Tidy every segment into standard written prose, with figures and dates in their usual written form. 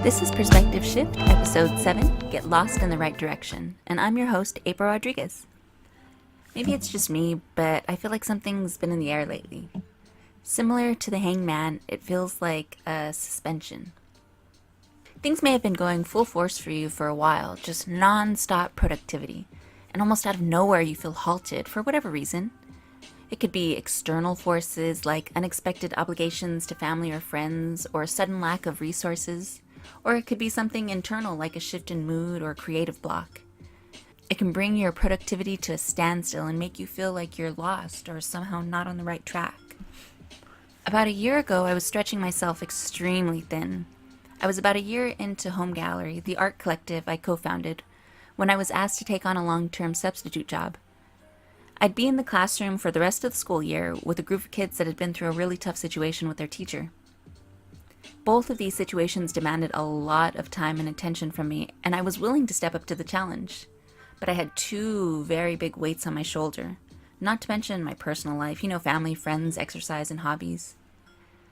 This is Perspective Shift, Episode 7, Get Lost in the Right Direction, and I'm your host, April Rodriguez. Maybe it's just me, but I feel like something's been in the air lately. Similar to the hangman, it feels like a suspension. Things may have been going full force for you for a while, just non-stop productivity, and almost out of nowhere you feel halted for whatever reason. It could be external forces like unexpected obligations to family or friends, or a sudden lack of resources, or it could be something internal like a shift in mood or creative block. It can bring your productivity to a standstill and make you feel like you're lost or somehow not on the right track. About a year ago, I was stretching myself extremely thin. I was about a year into Home Gallery, the art collective I co-founded, when I was asked to take on a long-term substitute job. I'd be in the classroom for the rest of the school year with a group of kids that had been through a really tough situation with their teacher. Both of these situations demanded a lot of time and attention from me, and I was willing to step up to the challenge. But I had two very big weights on my shoulder, not to mention my personal life, family, friends, exercise, and hobbies.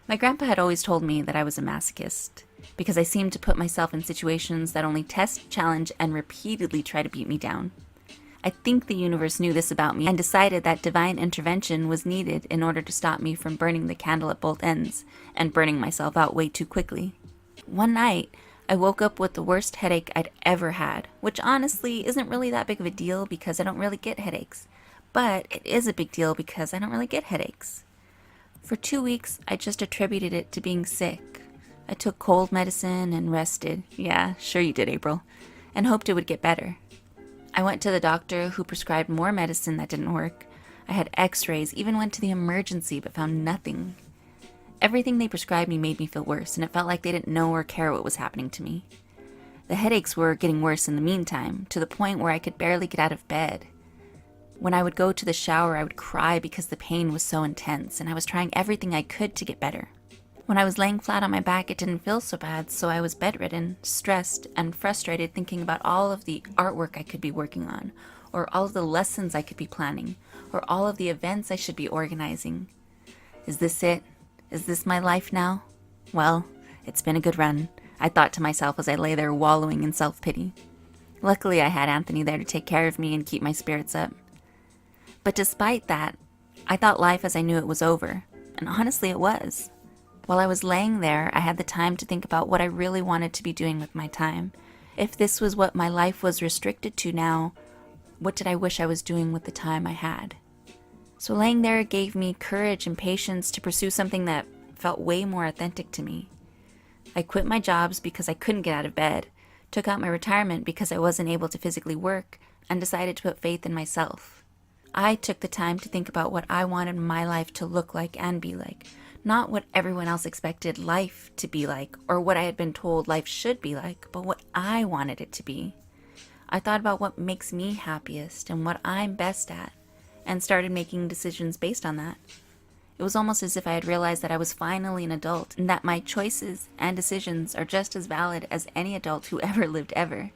My grandpa had always told me that I was a masochist, because I seemed to put myself in situations that only test, challenge, and repeatedly try to beat me down. I think the universe knew this about me and decided that divine intervention was needed in order to stop me from burning the candle at both ends and burning myself out way too quickly. One night, I woke up with the worst headache I'd ever had, which honestly isn't really that big of a deal because I don't really get headaches. But it is a big deal because I don't really get headaches. For 2 weeks, I just attributed it to being sick. I took cold medicine and rested. Yeah, sure you did, April. And hoped it would get better. I went to the doctor who prescribed more medicine that didn't work. I had x-rays, even went to the emergency but found nothing. Everything they prescribed me made me feel worse, and it felt like they didn't know or care what was happening to me. The headaches were getting worse in the meantime, to the point where I could barely get out of bed. When I would go to the shower, I would cry because the pain was so intense, and I was trying everything I could to get better. When I was laying flat on my back, it didn't feel so bad, so I was bedridden, stressed, and frustrated thinking about all of the artwork I could be working on, or all of the lessons I could be planning, or all of the events I should be organizing. Is this it? Is this my life now? Well, it's been a good run, I thought to myself as I lay there wallowing in self-pity. Luckily, I had Anthony there to take care of me and keep my spirits up. But despite that, I thought life as I knew it was over, and honestly it was. While I was laying there, I had the time to think about what I really wanted to be doing with my time. If this was what my life was restricted to now, what did I wish I was doing with the time I had? So laying there gave me courage and patience to pursue something that felt way more authentic to me. I quit my jobs because I couldn't get out of bed, took out my retirement because I wasn't able to physically work, and decided to put faith in myself. I took the time to think about what I wanted my life to look like and be like. Not what everyone else expected life to be like, or what I had been told life should be like, but what I wanted it to be. I thought about what makes me happiest and what I'm best at, and started making decisions based on that. It was almost as if I had realized that I was finally an adult, and that my choices and decisions are just as valid as any adult who ever lived ever,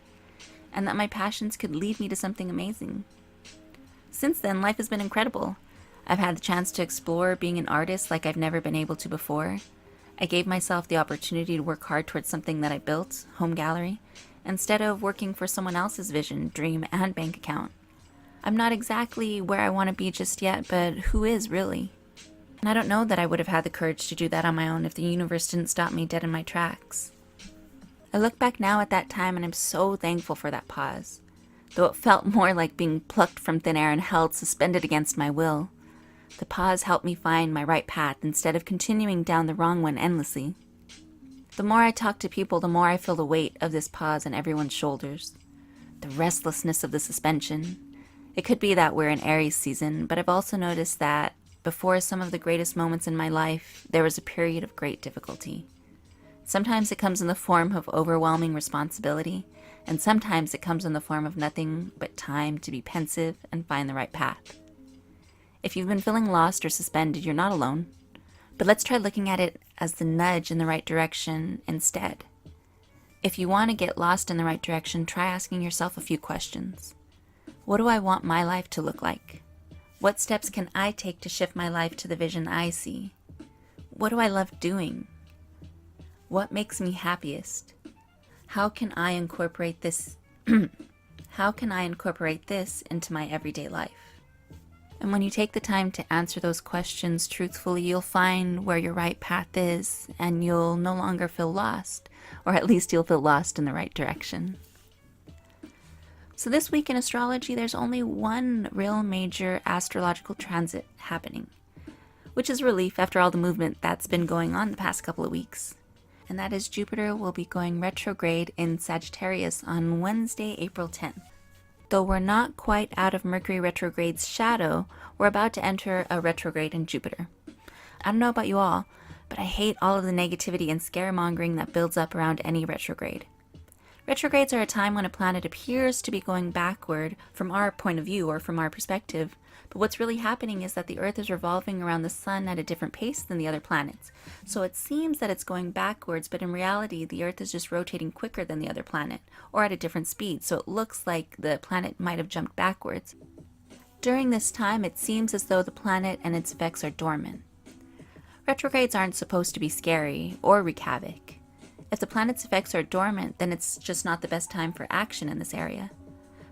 and that my passions could lead me to something amazing. Since then, life has been incredible. I've had the chance to explore being an artist like I've never been able to before. I gave myself the opportunity to work hard towards something that I built, Home Gallery, instead of working for someone else's vision, dream, and bank account. I'm not exactly where I want to be just yet, but who is really? And I don't know that I would have had the courage to do that on my own if the universe didn't stop me dead in my tracks. I look back now at that time and I'm so thankful for that pause, though it felt more like being plucked from thin air and held suspended against my will. The pause helped me find my right path instead of continuing down the wrong one endlessly. The more I talk to people, the more I feel the weight of this pause on everyone's shoulders. The restlessness of the suspension. It could be that we're in Aries season, but I've also noticed that before some of the greatest moments in my life, there was a period of great difficulty. Sometimes it comes in the form of overwhelming responsibility, and sometimes it comes in the form of nothing but time to be pensive and find the right path. If you've been feeling lost or suspended, you're not alone. But let's try looking at it as the nudge in the right direction instead. If you want to get lost in the right direction, try asking yourself a few questions. What do I want my life to look like? What steps can I take to shift my life to the vision I see? What do I love doing? What makes me happiest? How can I incorporate this? How can I incorporate this into my everyday life? And when you take the time to answer those questions truthfully, you'll find where your right path is, and you'll no longer feel lost, or at least you'll feel lost in the right direction. So this week in astrology, there's only one real major astrological transit happening, which is a relief after all the movement that's been going on the past couple of weeks. And that is Jupiter will be going retrograde in Sagittarius on Wednesday, April 10th. Though we're not quite out of Mercury retrograde's shadow, we're about to enter a retrograde in Jupiter. I don't know about you all, but I hate all of the negativity and scaremongering that builds up around any retrograde. Retrogrades are a time when a planet appears to be going backward from our point of view or from our perspective, but what's really happening is that the Earth is revolving around the Sun at a different pace than the other planets. So it seems that it's going backwards, but in reality, the Earth is just rotating quicker than the other planet, or at a different speed, so it looks like the planet might have jumped backwards. During this time, it seems as though the planet and its effects are dormant. Retrogrades aren't supposed to be scary or wreak havoc. If the planet's effects are dormant, then it's just not the best time for action in this area.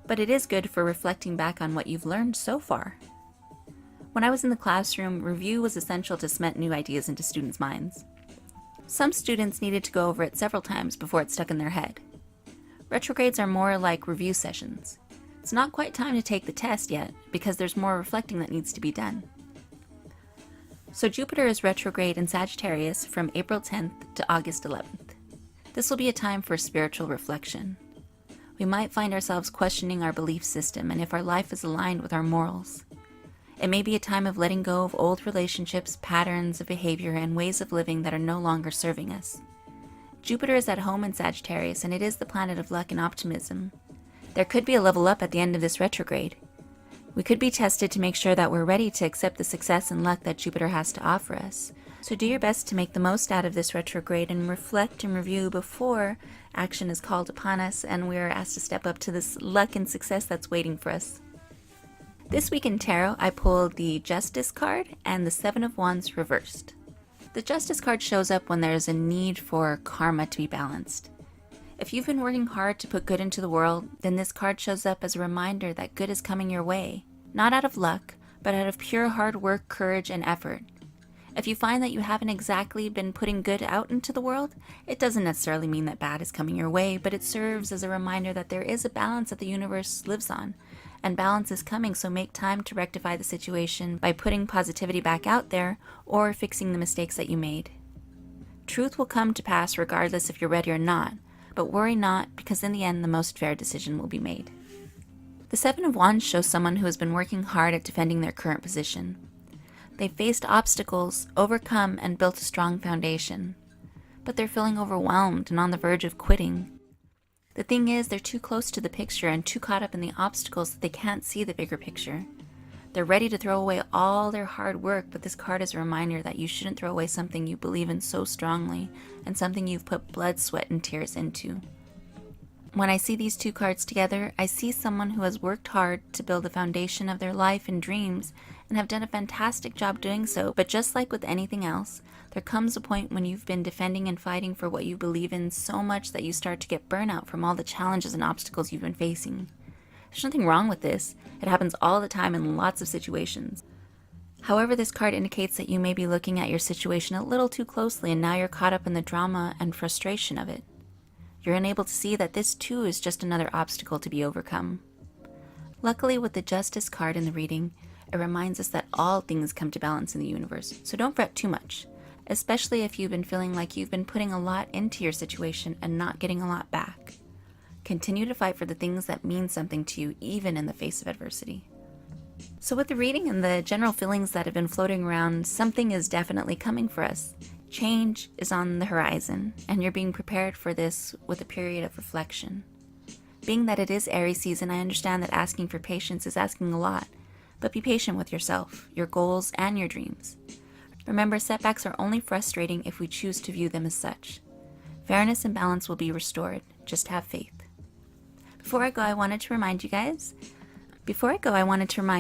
But it is good for reflecting back on what you've learned so far. When I was in the classroom, review was essential to cement new ideas into students' minds. Some students needed to go over it several times before it stuck in their head. Retrogrades are more like review sessions. It's not quite time to take the test yet, because there's more reflecting that needs to be done. So Jupiter is retrograde in Sagittarius from April 10th to August 11th. This will be a time for spiritual reflection. We might find ourselves questioning our belief system and if our life is aligned with our morals. It may be a time of letting go of old relationships, patterns of behavior, and ways of living that are no longer serving us. Jupiter is at home in Sagittarius, and it is the planet of luck and optimism. There could be a level up at the end of this retrograde. We could be tested to make sure that we're ready to accept the success and luck that Jupiter has to offer us. So do your best to make the most out of this retrograde and reflect and review before action is called upon us and we are asked to step up to this luck and success that's waiting for us. This week in tarot, I pulled the Justice card and the Seven of Wands reversed. The Justice card shows up when there's a need for karma to be balanced. If you've been working hard to put good into the world, then this card shows up as a reminder that good is coming your way, not out of luck, but out of pure hard work, courage, and effort. If you find that you haven't exactly been putting good out into the world, it doesn't necessarily mean that bad is coming your way, but it serves as a reminder that there is a balance that the universe lives on, and balance is coming, so make time to rectify the situation by putting positivity back out there or fixing the mistakes that you made. Truth will come to pass regardless if you're ready or not, but worry not, because in the end the most fair decision will be made. The Seven of Wands shows someone who has been working hard at defending their current position. They've faced obstacles, overcome, and built a strong foundation. But they're feeling overwhelmed and on the verge of quitting. The thing is, they're too close to the picture and too caught up in the obstacles that they can't see the bigger picture. They're ready to throw away all their hard work, but this card is a reminder that you shouldn't throw away something you believe in so strongly and something you've put blood, sweat, and tears into. When I see these two cards together, I see someone who has worked hard to build the foundation of their life and dreams and have done a fantastic job doing so, but just like with anything else, there comes a point when you've been defending and fighting for what you believe in so much that you start to get burnout from all the challenges and obstacles you've been facing. There's nothing wrong with this. It happens all the time in lots of situations. However, this card indicates that you may be looking at your situation a little too closely and now you're caught up in the drama and frustration of it. You're unable to see that this too is just another obstacle to be overcome. Luckily, with the Justice card in the reading, it reminds us that all things come to balance in the universe, so don't fret too much, especially if you've been feeling like you've been putting a lot into your situation and not getting a lot back. Continue to fight for the things that mean something to you, even in the face of adversity. So with the reading and the general feelings that have been floating around, something is definitely coming for us. Change is on the horizon, and you're being prepared for this with a period of reflection. Being that it is Aries season, I understand that asking for patience is asking a lot, but be patient with yourself, your goals, and your dreams. Remember, setbacks are only frustrating if we choose to view them as such. Fairness and balance will be restored. Just have faith. Before I go, I wanted to remind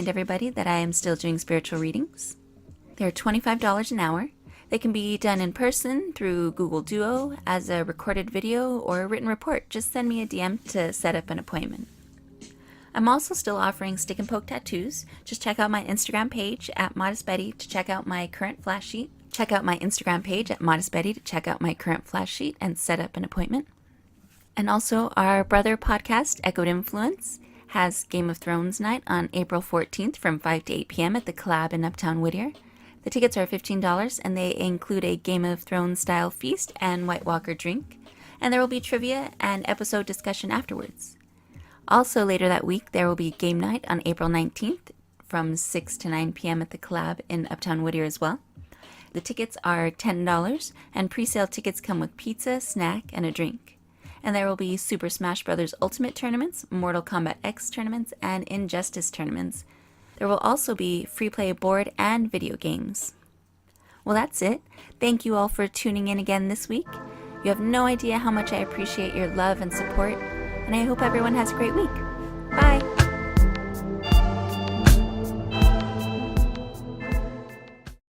everybody that I am still doing spiritual readings. They're $25 an hour. They can be done in person through Google Duo, as a recorded video, or a written report. Just send me a DM to set up an appointment. I'm also still offering stick and poke tattoos. Just check out my Instagram page at Modest Betty to check out my current flash sheet. Check out my Instagram page at Modest Betty to check out my current flash sheet and set up an appointment. And also, our brother podcast, Echoed Influence, has Game of Thrones night on April 14th from 5 to 8 p.m. at the Collab in Uptown Whittier. The tickets are $15 and they include a Game of Thrones style feast and White Walker drink. And there will be trivia and episode discussion afterwards. Also later that week, there will be game night on April 19th from 6 to 9 p.m. at the Collab in Uptown Whittier as well. The tickets are $10 and pre-sale tickets come with pizza, snack, and a drink. And there will be Super Smash Bros. Ultimate tournaments, Mortal Kombat X tournaments, and Injustice tournaments. There will also be free play board and video games. Well, that's it. Thank you all for tuning in again this week. You have no idea how much I appreciate your love and support, and I hope everyone has a great week.